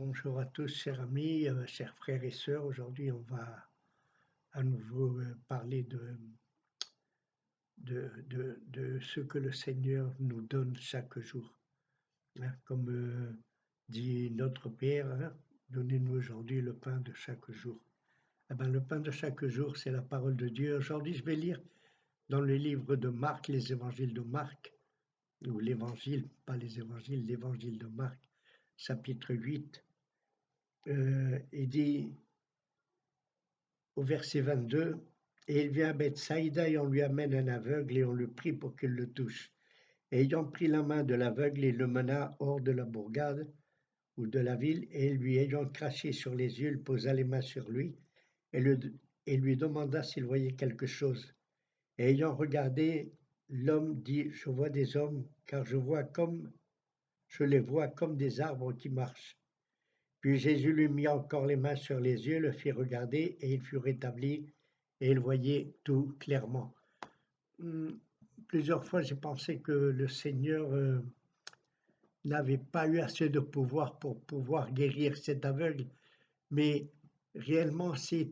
Bonjour à tous, chers amis, chers frères et sœurs. Aujourd'hui, on va à nouveau parler de ce que le Seigneur nous donne chaque jour. Hein. Comme dit notre Père, hein, donnez-nous aujourd'hui le pain de chaque jour. Eh ben, le pain de chaque jour, c'est la parole de Dieu. Aujourd'hui, je vais lire dans le livre de Marc, les évangiles de Marc, ou l'évangile, pas les évangiles, l'évangile de Marc, chapitre 8. Il dit au verset 22, et il vient à Bethsaïda et on lui amène un aveugle et on le prie pour qu'il le touche. Et ayant pris la main de l'aveugle, il le mena hors de la bourgade ou de la ville et lui ayant craché sur les yeux, il posa les mains sur lui et, et lui demanda s'il voyait quelque chose. Et ayant regardé, l'homme dit, je vois des hommes car je les vois comme des arbres qui marchent. Puis Jésus lui mit encore les mains sur les yeux, le fit regarder, et il fut rétabli, et il voyait tout clairement. Plusieurs fois, j'ai pensé que le Seigneur n'avait pas eu assez de pouvoir pour pouvoir guérir cet aveugle, mais réellement, c'est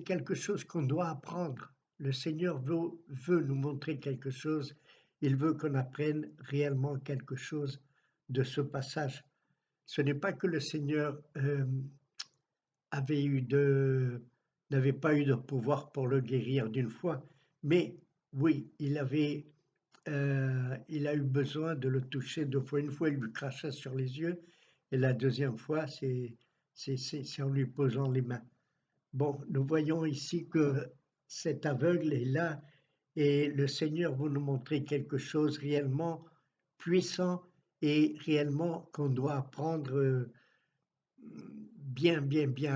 quelque chose qu'on doit apprendre. Le Seigneur veut nous montrer quelque chose, il veut qu'on apprenne réellement quelque chose de ce passage. Ce n'est pas que le Seigneur n'avait pas eu de pouvoir pour le guérir d'une fois, mais oui, il a eu besoin de le toucher deux fois. Une fois, il lui cracha sur les yeux, et la deuxième fois, c'est en lui posant les mains. Bon, nous voyons ici que cet aveugle est là, et le Seigneur veut nous montrer quelque chose réellement puissant et réellement qu'on doit apprendre. Bien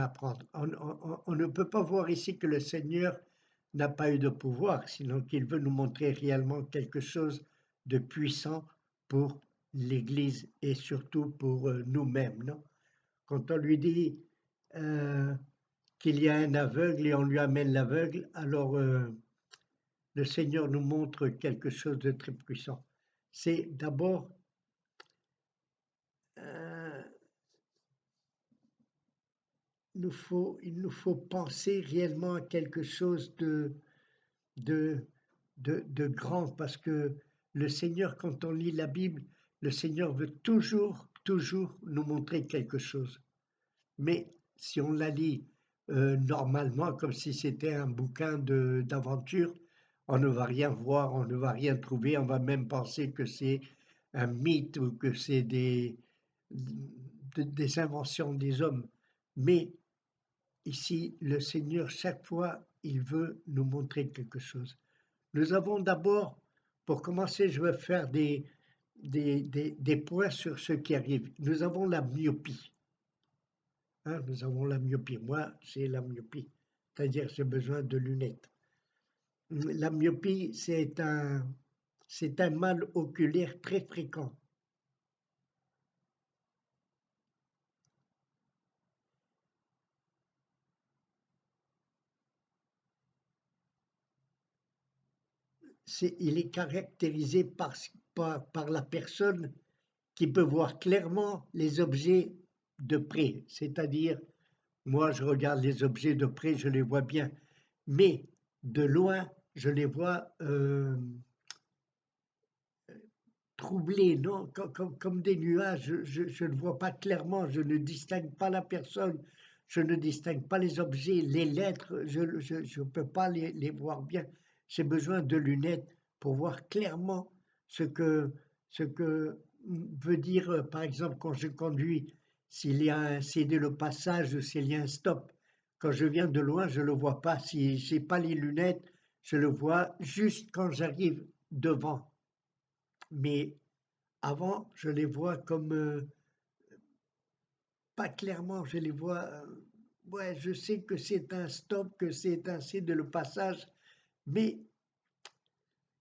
apprendre. On ne peut pas voir ici que le Seigneur n'a pas eu de pouvoir, sinon qu'il veut nous montrer réellement quelque chose de puissant pour l'Église et surtout pour nous-mêmes, non? Quand on lui dit qu'il y a un aveugle et on lui amène l'aveugle, alors le Seigneur nous montre quelque chose de très puissant. C'est d'abord il nous faut penser réellement à quelque chose de, de grand, parce que le Seigneur, quand on lit la Bible, le Seigneur veut toujours nous montrer quelque chose. Mais si on la lit normalement, comme si c'était un bouquin d'aventure, on ne va rien voir, on ne va rien trouver, on va même penser que c'est un mythe ou que c'est des inventions des hommes. Mais ici, le Seigneur, chaque fois, il veut nous montrer quelque chose. Nous avons d'abord, pour commencer, je vais faire des points sur ce qui arrive. Nous avons la myopie. Hein, nous avons la myopie. Moi, c'est la myopie, c'est-à-dire j'ai besoin de lunettes. La myopie, c'est un mal oculaire très fréquent. Il est caractérisé par la personne qui peut voir clairement les objets de près. C'est-à-dire, moi, je regarde les objets de près, je les vois bien, mais de loin, je les vois troublés, non, comme des nuages. Je ne vois pas clairement, je ne distingue pas la personne, je ne distingue pas les objets, les lettres, je ne peux pas les voir bien. J'ai besoin de lunettes pour voir clairement ce que veut dire, par exemple, quand je conduis, s'il y a un céder le passage ou s'il y a un stop. Quand je viens de loin, je ne le vois pas. Si je n'ai pas les lunettes, je le vois juste quand j'arrive devant. Mais avant, je les vois comme pas clairement, je les vois. Ouais, je sais que c'est un stop, que c'est un céder le passage, mais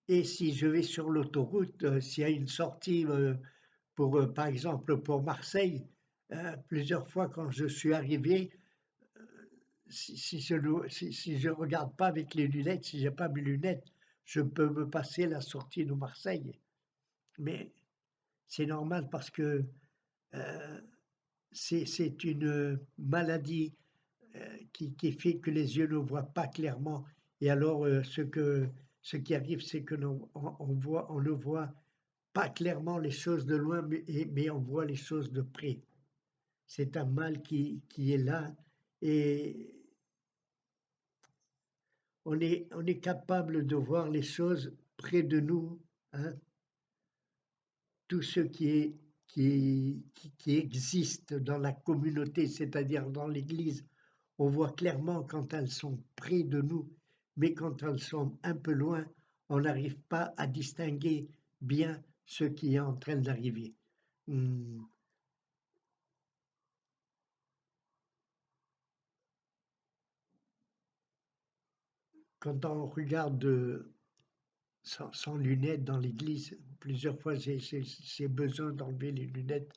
et si je vais sur l'autoroute, s'il y a une sortie pour, par exemple, pour Marseille, plusieurs fois quand je suis arrivé, si je regarde pas avec les lunettes, si j'ai pas mes lunettes, je peux me passer la sortie de Marseille. Mais c'est normal parce que C'est une maladie qui fait que les yeux ne voient pas clairement. Et alors, ce qui arrive, c'est que on ne voit pas clairement les choses de loin, mais on voit les choses de près. C'est un mal qui est là et on est capable de voir les choses près de nous, hein, tout ce qui existe dans la communauté, c'est-à-dire dans l'Église. On voit clairement quand elles sont près de nous, mais quand elles sont un peu loin, on n'arrive pas à distinguer bien ce qui est en train d'arriver. Hum, Quand on regarde sans lunettes dans l'église, plusieurs fois j'ai besoin d'enlever les lunettes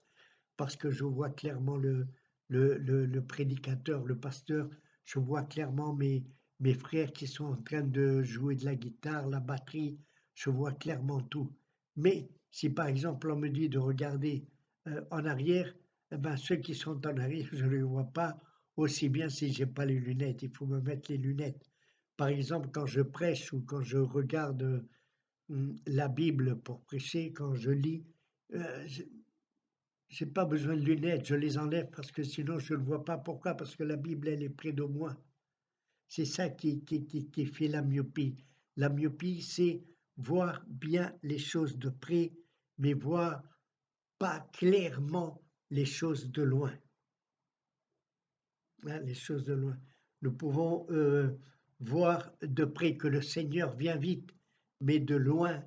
parce que je vois clairement le prédicateur, le pasteur, je vois clairement mes frères qui sont en train de jouer de la guitare, la batterie, je vois clairement tout. Mais si par exemple on me dit de regarder en arrière, eh ben, ceux qui sont en arrière, je ne les vois pas aussi bien si j'ai pas les lunettes. Il faut me mettre les lunettes. Par exemple, quand je prêche ou quand je regarde la Bible pour prêcher, quand je lis, je n'ai pas besoin de lunettes, je les enlève parce que sinon je ne le vois pas. Pourquoi? Parce que la Bible, elle est près de moi. C'est ça qui fait la myopie. La myopie, c'est voir bien les choses de près, mais voir pas clairement les choses de loin. Hein, les choses de loin. Nous pouvons voir de près que le Seigneur vient vite, mais de loin,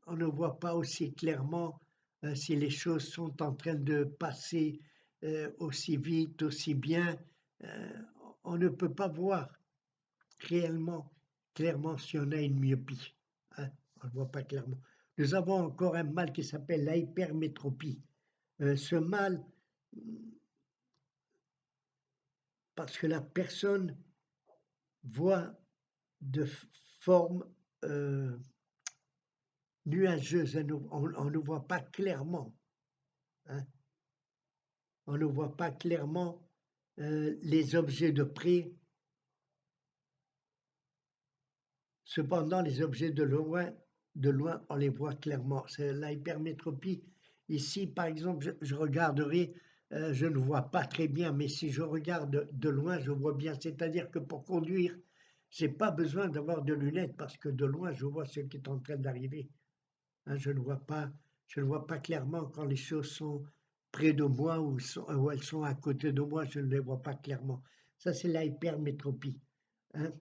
on ne voit pas aussi clairement si les choses sont en train de passer aussi vite, aussi bien. Euh, on ne peut pas voir réellement, clairement, si on a une myopie. Hein, on ne voit pas clairement. Nous avons encore un mal qui s'appelle la hypermétropie. Ce mal, parce que la personne voit de forme nuageuse, on ne voit pas clairement. Hein, on ne voit pas clairement les objets de près. Cependant, les objets de loin, on les voit clairement. C'est la hypermétropie. Ici, par exemple, je regarderai, je ne vois pas très bien, mais si je regarde de loin, je vois bien. C'est-à-dire que pour conduire, j'ai pas besoin d'avoir de lunettes parce que de loin, je vois ce qui est en train d'arriver. Hein, je ne vois pas clairement quand les choses sont près de moi ou elles sont à côté de moi, je ne les vois pas clairement. Ça, c'est la hypermétropie. Hein.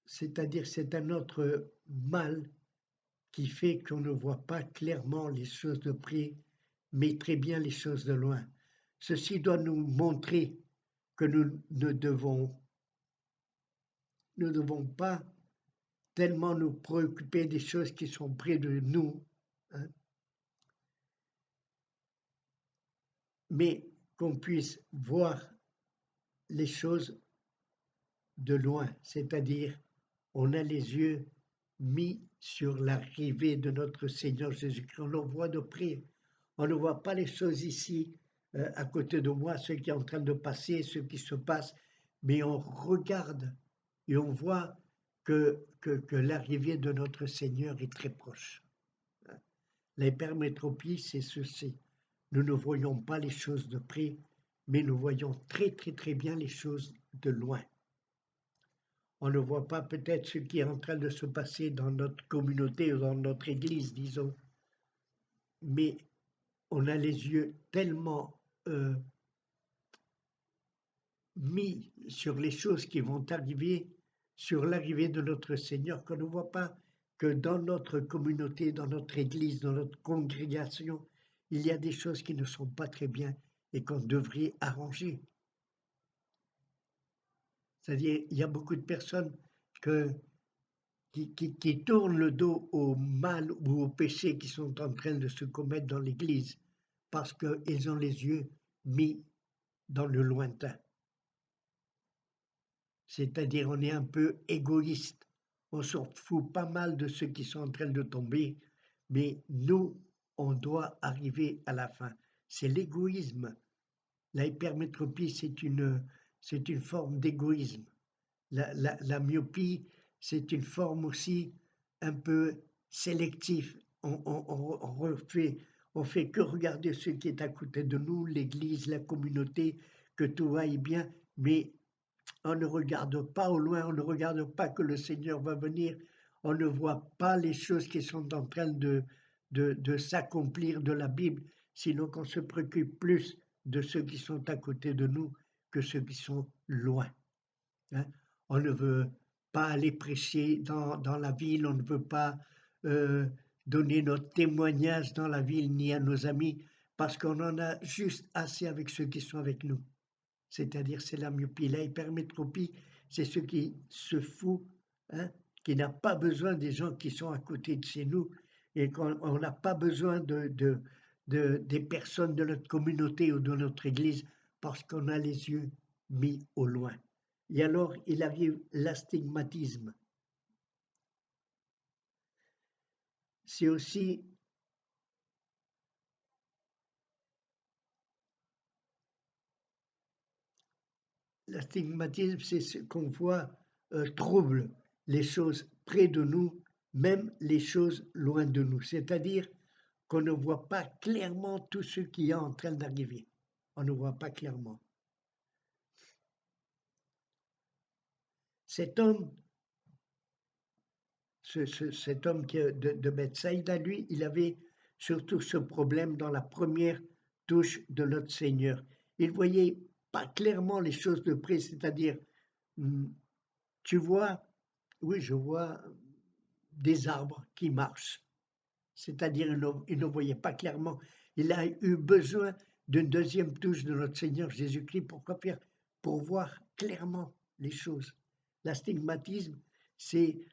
C'est-à-dire, c'est un autre mal qui fait qu'on ne voit pas clairement les choses de près, mais très bien les choses de loin. Ceci doit nous montrer que nous ne devons pas tellement nous préoccuper des choses qui sont près de nous, hein, mais qu'on puisse voir les choses de loin, c'est-à-dire on a les yeux mis sur l'arrivée de notre Seigneur Jésus-Christ. On le voit de près. On ne voit pas les choses ici, à côté de moi, ce qui est en train de passer, ce qui se passe, mais on regarde et on voit que l'arrivée de notre Seigneur est très proche. L'hypermétropie, c'est ceci. Nous ne voyons pas les choses de près, mais nous voyons très très très bien les choses de loin. On ne voit pas peut-être ce qui est en train de se passer dans notre communauté ou dans notre église, disons, mais on a les yeux tellement mis sur les choses qui vont arriver, sur l'arrivée de notre Seigneur, qu'on ne voit pas que dans notre communauté, dans notre église, dans notre congrégation, il y a des choses qui ne sont pas très bien et qu'on devrait arranger. C'est-à-dire, il y a beaucoup de personnes que qui tournent le dos au mal ou au péché qui sont en train de se commettre dans l'Église parce qu'ils ont les yeux mis dans le lointain. C'est-à-dire on est un peu égoïste, on s'en fout pas mal de ceux qui sont en train de tomber, mais nous, on doit arriver à la fin. C'est l'égoïsme. La hypermétropie, c'est une forme d'égoïsme. La myopie, c'est une forme aussi un peu sélective. On fait que regarder ce qui est à côté de nous, l'Église, la communauté, que tout aille bien, mais on ne regarde pas au loin, on ne regarde pas que le Seigneur va venir, on ne voit pas les choses qui sont en train de s'accomplir de la Bible, sinon qu'on se préoccupe plus de ceux qui sont à côté de nous que ceux qui sont loin. Hein. On ne veut pas aller prêcher dans la ville, on ne veut pas euh, donner notre témoignage dans la ville ni à nos amis, parce qu'on en a juste assez avec ceux qui sont avec nous. C'est-à-dire, c'est la myopie. La hypermétropie, c'est ce qui se fout, hein, qui n'a pas besoin des gens qui sont à côté de chez nous et qu'on n'a pas besoin des personnes de notre communauté ou de notre église parce qu'on a les yeux mis au loin. Et alors, il arrive l'astigmatisme. C'est aussi l'astigmatisme, c'est ce qu'on voit trouble les choses près de nous, même les choses loin de nous. C'est-à-dire qu'on ne voit pas clairement tout ce qui est en train d'arriver. On ne voit pas clairement. Cet homme, cet homme de Bethsaïda, lui, il avait surtout ce problème dans la première touche de notre Seigneur. Il voyait pas clairement les choses de près, c'est-à-dire, tu vois, oui, je vois des arbres qui marchent, c'est-à-dire il ne voyait pas clairement. Il a eu besoin d'une deuxième touche de notre Seigneur Jésus-Christ. Pourquoi faire? Pour voir clairement les choses. L'astigmatisme, ceci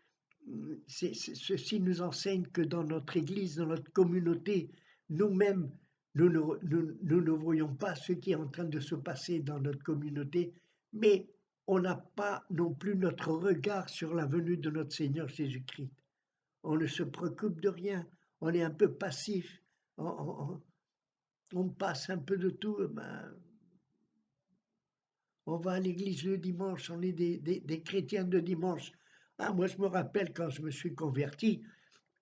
nous enseigne que dans notre Église, dans notre communauté, nous-mêmes, nous ne voyons pas ce qui est en train de se passer dans notre communauté, mais on n'a pas non plus notre regard sur la venue de notre Seigneur Jésus-Christ. On ne se préoccupe de rien, on est un peu passif, on passe un peu de tout. On va à l'église le dimanche, on est des chrétiens de dimanche. Ah, moi, je me rappelle quand je me suis converti,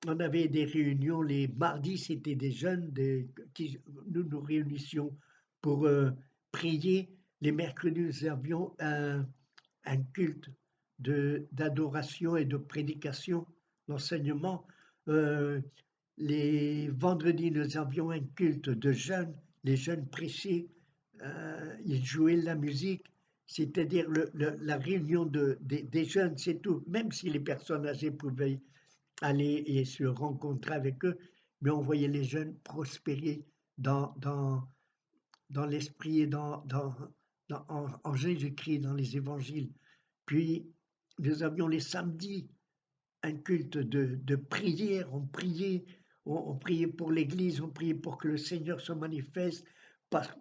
on avait des réunions les mardis, c'était des jeunes qui nous nous réunissions pour prier. Les mercredis, nous avions un culte d'adoration et de prédication, l'enseignement. Euh, les vendredis, nous avions un culte de jeunes, les jeunes prêchaient, ils jouaient la musique, c'est-à-dire la réunion des jeunes, c'est tout. Même si les personnes âgées pouvaient aller et se rencontrer avec eux, mais on voyait les jeunes prospérer dans, dans, dans l'esprit et en Jésus-Christ, dans les évangiles. Puis, nous avions les samedis un culte de prière, on priait pour l'Église, on priait pour que le Seigneur se manifeste,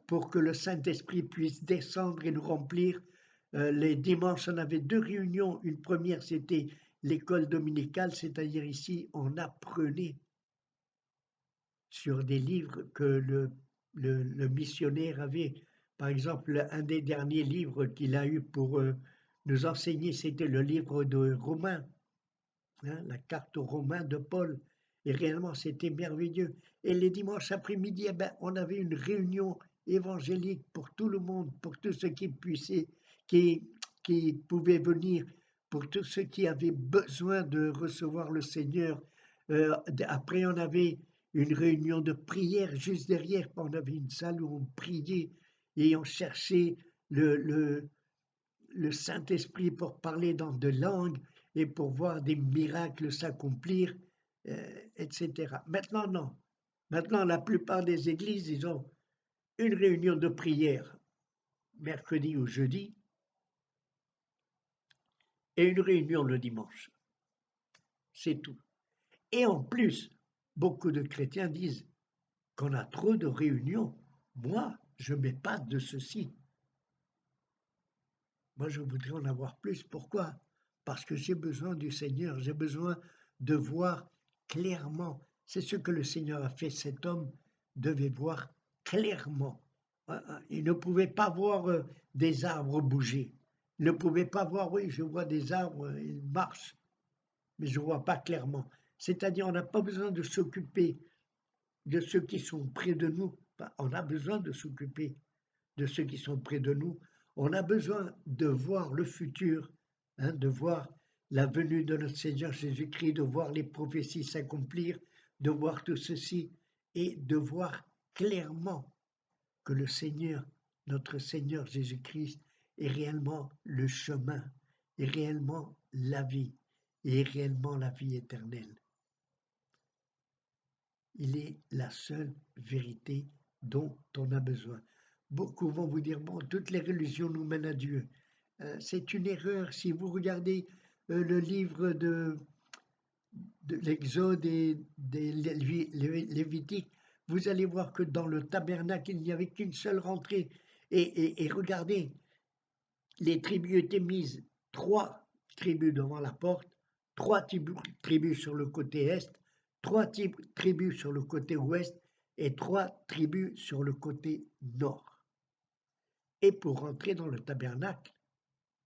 pour que le Saint-Esprit puisse descendre et nous remplir. Les dimanches, on avait deux réunions. Une première, c'était l'école dominicale, c'est-à-dire ici, on apprenait sur des livres que le missionnaire avait. Par exemple, un des derniers livres qu'il a eu pour nous enseigner, c'était le livre de Romains, hein, la carte aux Romains de Paul. Et réellement, c'était merveilleux. Et les dimanches après-midi, eh ben, on avait une réunion évangélique pour tout le monde, pour tous ceux qui, qui pouvaient venir, pour tous ceux qui avaient besoin de recevoir le Seigneur. Après, on avait une réunion de prière juste derrière. On avait une salle où on priait et on cherchait le Saint-Esprit pour parler dans de langues et pour voir des miracles s'accomplir, etc. Maintenant, non. Maintenant, la plupart des églises, ils ont une réunion de prière mercredi ou jeudi et une réunion le dimanche. C'est tout. Et en plus, beaucoup de chrétiens disent qu'on a trop de réunions. Moi, je m'épate de ceci. Moi, je voudrais en avoir plus. Pourquoi? parce que j'ai besoin du Seigneur, j'ai besoin de voir clairement. C'est ce que le Seigneur a fait. Cet homme devait voir clairement. Il ne pouvait pas voir des arbres bouger. Il ne pouvait pas voir, oui, je vois des arbres, ils marchent, mais je ne vois pas clairement. C'est-à-dire, on n'a pas besoin de s'occuper de ceux qui sont près de nous. On a besoin de s'occuper de ceux qui sont près de nous. On a besoin de voir le futur, de voir la venue de notre Seigneur Jésus-Christ, de voir les prophéties s'accomplir, de voir tout ceci et de voir clairement que le Seigneur, notre Seigneur Jésus-Christ, est réellement le chemin, est réellement la vie, et est réellement la vie éternelle. Il est la seule vérité dont on a besoin. Beaucoup vont vous dire, bon, toutes les religions nous mènent à Dieu. C'est une erreur. Si vous regardez le livre de l'Exode et des Lévitiques, vous allez voir que dans le tabernacle, il n'y avait qu'une seule rentrée. Et regardez, les tribus étaient mises, 3 tribus devant la porte, 3 tribus sur le côté est, 3 tribus sur le côté ouest et 3 tribus sur le côté nord. Et pour rentrer dans le tabernacle,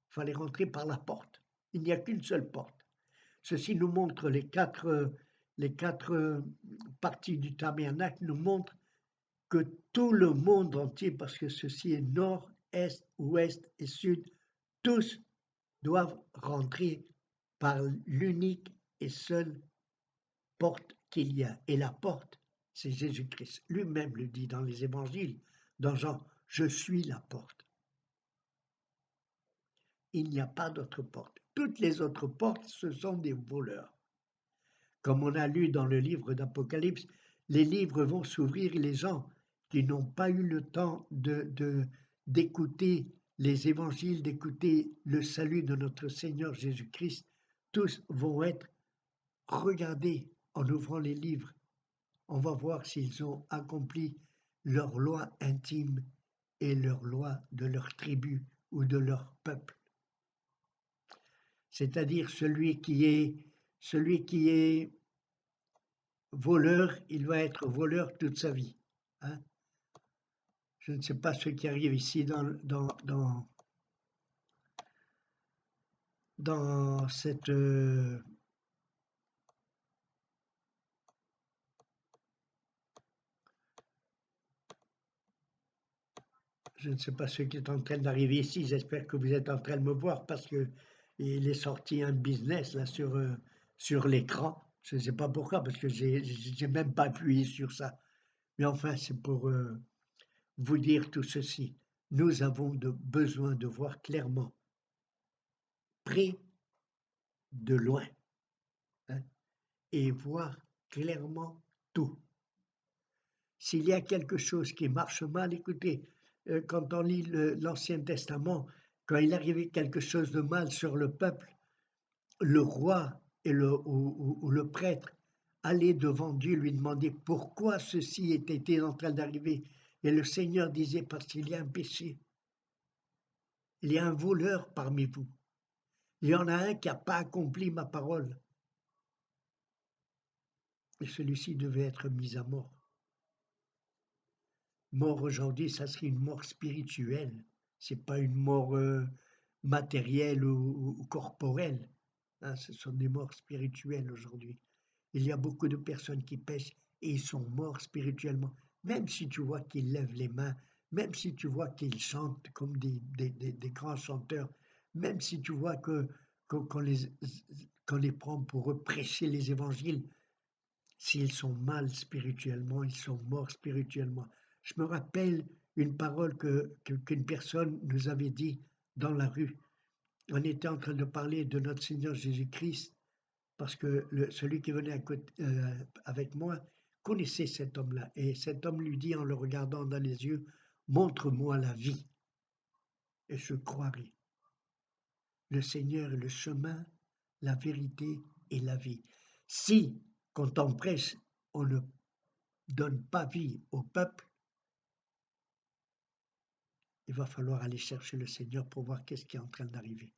il fallait rentrer par la porte. Il n'y a qu'une seule porte. Ceci nous montre les quatre parties du tabernacle, nous montrent que tout le monde entier, parce que ceci est nord, est, ouest et sud, tous doivent rentrer par l'unique et seule porte qu'il y a. Et la porte, c'est Jésus-Christ. Lui-même le dit dans les évangiles, dans Jean, je suis la porte. Il n'y a pas d'autre porte. Toutes les autres portes, ce sont des voleurs. Comme on a lu dans le livre d'Apocalypse, les livres vont s'ouvrir et les gens qui n'ont pas eu le temps d'écouter les évangiles, d'écouter le salut de notre Seigneur Jésus-Christ, tous vont être regardés en ouvrant les livres. On va voir s'ils ont accompli leur loi intime et leur loi de leur tribu ou de leur peuple. C'est-à-dire celui qui est voleur, il va être voleur toute sa vie. Je ne sais pas ce qui arrive ici dans cette je ne sais pas ce qui est en train d'arriver ici. J'espère que vous êtes en train de me voir parce que il est sorti un business là sur l'écran. Je ne sais pas pourquoi parce que j'ai même pas appuyé sur ça. Mais enfin, c'est pour vous dire tout ceci. Nous avons besoin de voir clairement, près de loin, et voir clairement tout. S'il y a quelque chose qui marche mal, écoutez, quand on lit l'Ancien Testament, quand il arrivait quelque chose de mal sur le peuple, le roi ou le prêtre allaient devant Dieu lui demander pourquoi ceci était en train d'arriver. Et le Seigneur disait, parce qu'il y a un péché. Il y a un voleur parmi vous. Il y en a un qui n'a pas accompli ma parole. Et celui-ci devait être mis à mort. Mort aujourd'hui, ça serait une mort spirituelle. C'est pas une mort matérielle ou corporelle. Ce sont des morts spirituelles aujourd'hui. Il y a beaucoup de personnes qui pêchent et ils sont morts spirituellement. Même si tu vois qu'ils lèvent les mains, même si tu vois qu'ils chantent comme des grands chanteurs, même si tu vois qu'on les prend pour prêcher les évangiles, s'ils sont mal spirituellement, ils sont morts spirituellement. Je me rappelle une parole qu'une personne nous avait dit dans la rue. On était en train de parler de notre Seigneur Jésus-Christ parce que celui qui venait avec moi connaissait cet homme-là. Et cet homme lui dit en le regardant dans les yeux, montre-moi la vie et je croirai. Le Seigneur est le chemin, la vérité et la vie. Si, quand on prêche, on ne donne pas vie au peuple, il va falloir aller chercher le Seigneur pour voir qu'est-ce qui est en train d'arriver.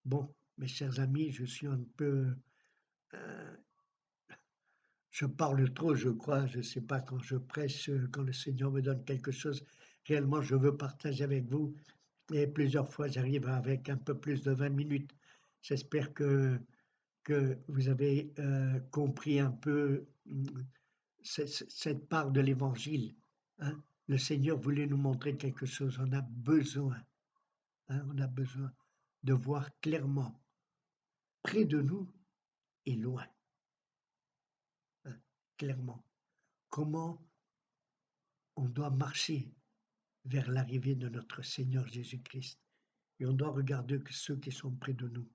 Bon, mes chers amis, je suis un peu, euh, je parle trop, je crois. Je ne sais pas quand je prêche, quand le Seigneur me donne quelque chose, réellement, je veux partager avec vous. Et plusieurs fois, j'arrive avec un peu plus de 20 minutes. J'espère que vous avez compris un peu cette part de l'évangile, hein. Le Seigneur voulait nous montrer quelque chose. On a besoin, hein, on a besoin de voir clairement près de nous et loin, hein, clairement. Comment on doit marcher vers l'arrivée de notre Seigneur Jésus-Christ. Et on doit regarder que ceux qui sont près de nous,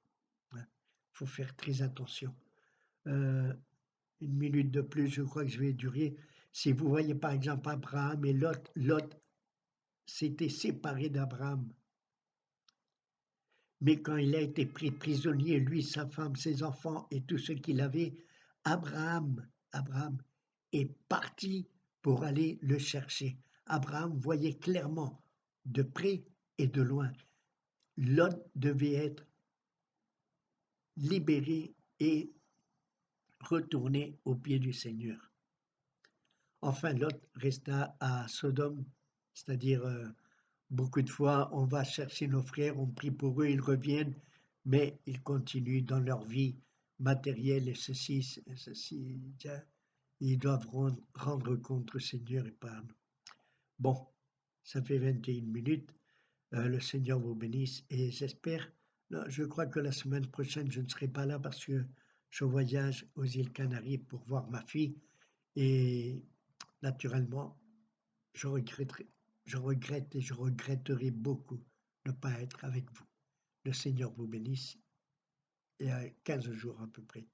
hein. Il faut faire très attention. Euh, une minute de plus, je crois que je vais durer. Si vous voyez par exemple Abraham et Lot, Lot s'était séparé d'Abraham. Mais quand il a été pris prisonnier, lui, sa femme, ses enfants et tout ce qu'il avait, Abraham est parti pour aller le chercher. Abraham voyait clairement de près et de loin. Lot devait être libéré et retourné au pied du Seigneur. Enfin, Lot resta à Sodome, c'est-à-dire beaucoup de fois, on va chercher nos frères, on prie pour eux, ils reviennent, mais ils continuent dans leur vie matérielle et ceci, ils doivent rendre compte au Seigneur et pas à nous. Bon, ça fait 21 minutes. Le Seigneur vous bénisse et j'espère, je crois que la semaine prochaine, je ne serai pas là parce que je voyage aux îles Canaries pour voir ma fille et naturellement, je regretterai, je regrette et je regretterai beaucoup de ne pas être avec vous. Le Seigneur vous bénisse et à 15 jours à peu près.